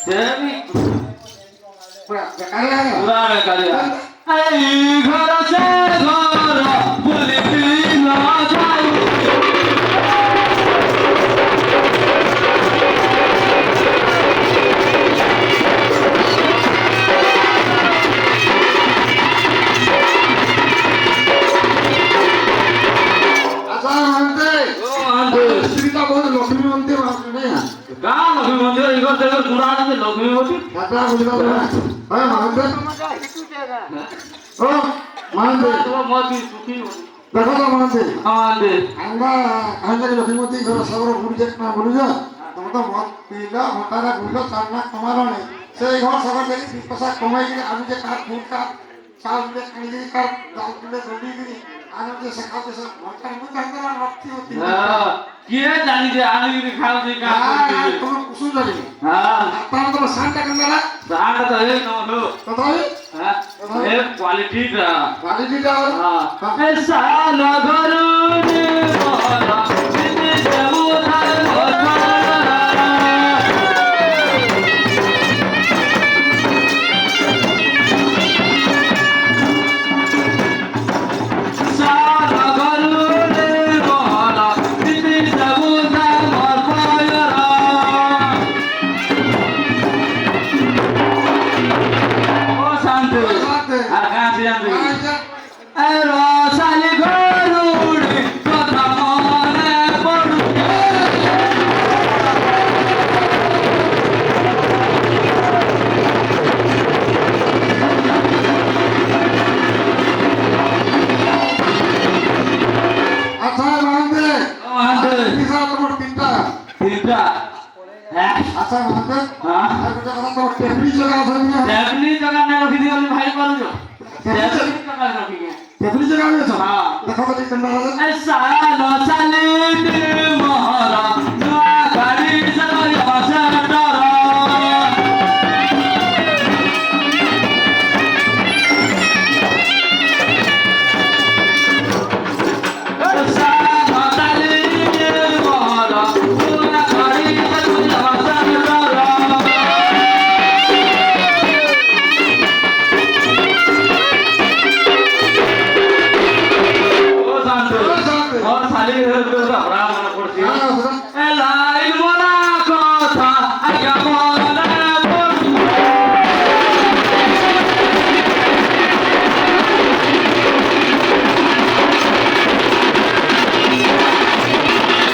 দেবী পুরা বেকার লাগে পুরা বেকারিয়া এই ঘর সে ঘর বলিবি না যাই আচ্ছা মানতে ও আন্তে শ্রীটা বহুত লক্ষ্মী মন্দির আছে না গা লক্ষ্মী মন্দির এই ঘর থেকে গুড়াতে লক্ষ্মী মন্দির কাটা বুঝা না হ্যাঁ মানতে ও মানতে তো মতি সুখী দেখো তো মানতে আন্তে আমরা আমরা লক্ষ্মী মন্দির ঘর সবর ঘুরি যাক না বলি যা তুমি তো মত পিলা ভটারা বুঝলো চান্না তোমার নেই সেই ঘর সবার দেখি 2 পয়সা কমাই গেলে আমি যে কাঠ ফুট কাঠ চাল দিলে কাঁদি কাঠ ডাল দিলে দড়ি দিলি আর যে শেখাতে সব ভটার মধ্যে আমরা রক্তি হতি হ্যাঁ কি জানি যে আমি খাও যে কা হ্যাঁ তুমি কুসুম জানি হ্যাঁ আপনার তো শানটা কেন না দাঁড়া তো এই নো তথাপি হ্যাঁ এ কোয়ালিটি টা গাড়িটা হ্যাঁ এ সালা গরুনি মোরা দিতে যাবো ধার কথা সালা গরুনি মোরা দিতে যাবো ধার কথা ও শান্তি আর কাছে জানবি এ রসালি গরুড়ি কথা মনে পড়ুকে আচ্ছা মানতে ও আন্তে কিসা তোমার তিনটা তিনটা হ্যাঁ আচ্ছা মানতে হ্যাঁ আর একটা কথা তোমার টেপলি জায়গা আছে না ট্যাবলি জগা না রখি দিও ভাই পারুছো ট্যাবলি জগা রখি গে টেপলি জায়গা আছে হ্যাঁ দেখো তো তিনটা আছে এ সালা সালি মোহরা দুয়া গাড়ি সবাই ভাষা ডরা